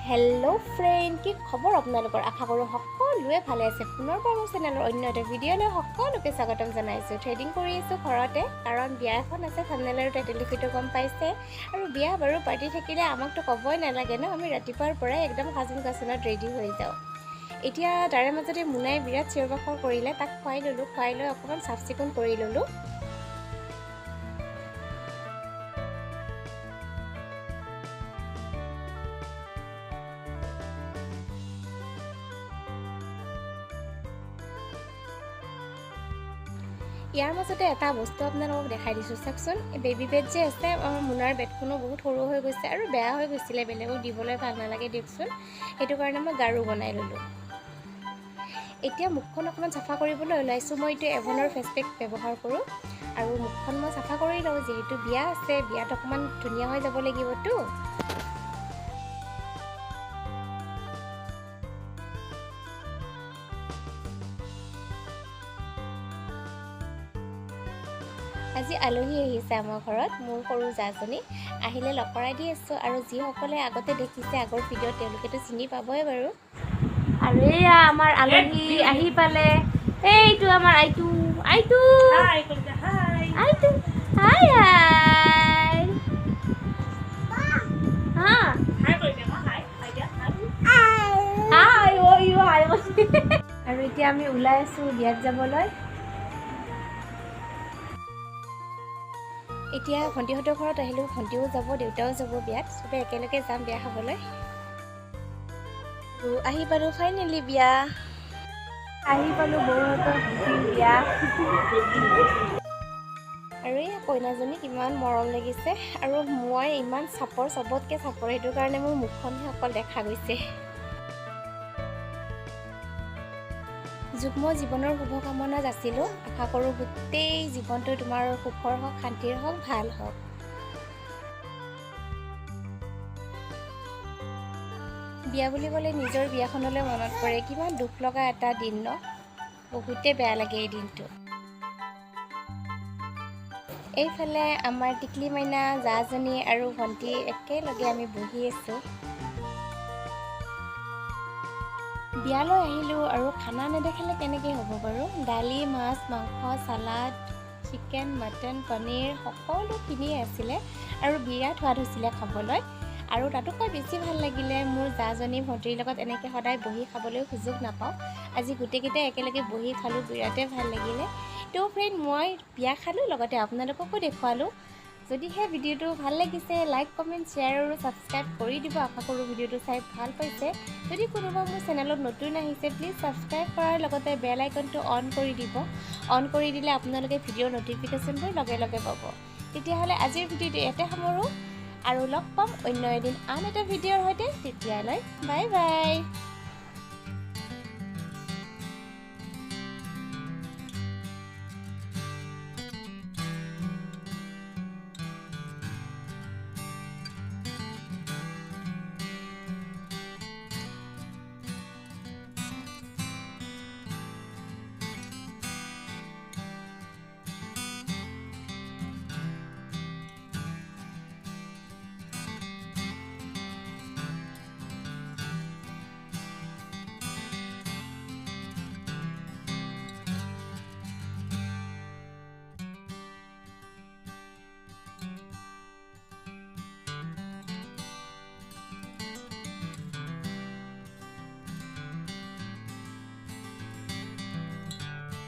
hello friend কি খবৰ আপোনালোকৰ আশা কৰো সকলোৱে ভালে আছে পুনৰবাৰ মোৰ চেনেলৰ অন্য এটা ভিডিঅ'লৈ সকলোকে স্বাগতম জনাইছো ট্ৰেডিং কৰি আছো ঘৰতে কাৰণ বিয়া এখন আছে থাম্বনেলৰ টাইটেল লিখিটো গম পাইছে আৰু বিয়া বাৰু পাৰ্টি থাকিলে আমাকতো ক'বই নালাগে ন আমি ৰাতিপুৱাৰ পৰাই একদম সাজুন কাচুনত ৰেডি হৈ যাও এতিয়া তাৰে মাজতে মুনাই বিৰাট চিৰবাখৰ কৰিলে তাক খুৱাই লৈ অকমান সাফ চিকুণ কৰি ললো ইয়াৰ মাজতে এটা বস্তু আপোনালোকক দেখাই দিছো চাকচোন বেবি বেড যে আছে আমাৰ মুনাৰ বেডখনো বহুত সৰু হৈ গৈছে আৰু বেয়া হৈ গৈছিলে বেলেগক দিবলৈ ভাল নালাগে দেখচোন এটো কাৰণে মই গাৰু বনাই ললো এতিয়া মুখখন অকমান সাফা কৰিবলৈ ওলাইছো মই এটো এভনৰ ফেস পেক ব্যৱহাৰ কৰো আৰু মুখখন মই সাফা কৰি লও যেহেতু বিয়া আছে বিয়াত অকমান ধুনিয়া হৈ যাব লাগিবটো আজি আলহী আহিছে আমাৰ ঘৰত মোৰ সৰু জাজনী আহিলে লকৰাই দি আছো আৰু যি সকলে আগতে দেখিছে আগৰ ভিডিঅ তেওঁলোকেটো চিনি পাবই বাৰু আৰু এয়া আমাৰ আলহী আহি পালে এইটো আমাৰ আইটু হাই কলকা হাই আইটু হাই হাই হা হাই কলকা হাই হাই ও ইউ হাই আৰু এতিয়া আমি ওলাই আছো বিয়াত যাবলৈ এতিয়া ভণ্টিহঁতৰ ঘৰত আহিলো ভণ্টিও যাব দেউতাও যাব বিয়াত সবে একেলগে যাম বিয়া খাবলৈ আহি পালো ফাইনেলি বিয়া আহি পালো বৌহঁতৰ ভণ্টিৰ বিয়া আৰু এই কইনাজনী কিমান মৰম লাগিছে আৰু মই ইমান চাপৰ সবতকে চাপৰ হেতু কাৰণে মোৰ মুখখনহে অকল দেখা গৈছে যুগ্ম জীৱনৰ শুভকামনা যাচিলো আশা কৰো গোটেই জীৱনটো তোমাৰ সুখৰ হওক শান্তিৰ হওক ভাল হওক বিয়া বুলি ক'লে নিজৰ বিয়াখনলৈ মনত পৰে কিমান দুখ লগা এটা দিন ন বহুতে বেয়া লাগে এই দিনটো এইফালে আমাৰ টিকলি মাইনা জাজনী আৰু ভণ্টি একেলগে আমি বহি আছো বিয়ালৈ আহিলো আৰু খানা নেদেখালে কেনেকৈ হ'ব বাৰু দালি মাছ মাংস সালাড চিকেন মটন পনীৰ সকলোখিনি আছিলে আৰু বিৰাট সোৱাদ হৈছিলে খাবলৈ আৰু তাতোকৈ বেছি ভাল লাগিলে মোৰ জাজনী ভণ্টিৰ লগত এনেকৈ সদায় বহি খাবলৈ সুযোগ নাপাওঁ আজি গোটেইকেইটা একেলগে বহি খালোঁ বিৰাটে ভাল লাগিলে তো ফ্ৰেণ্ড মই বিয়া খালোঁ লগতে আপোনালোককো দেখুৱালোঁ যদিহে ভিডিঅ'টো ভাল লাগিছে লাইক কমেণ্ট শ্বেয়াৰ আৰু সাবস্ক্ৰাইব কৰি দিব আশা কৰোঁ ভিডিঅ'টো চাই ভাল পাইছে যদি কোনোবা মোৰ চেনেলত নতুন আহিছে প্লিজ সাবস্ক্ৰাইব কৰাৰ লগতে বেল আইকনটো অন কৰি দিব অন কৰি দিলে আপোনালোকে ভিডিঅ'ৰ নটিফিকেশ্যনবোৰ লগে লগে পাব তেতিয়াহ'লে আজিৰ ভিডিঅ'টো ইয়াতে সামৰোঁ আৰু লগ পাম অন্য এদিন আন এটা ভিডিঅ'ৰ সৈতে তেতিয়ালৈ বাই বাই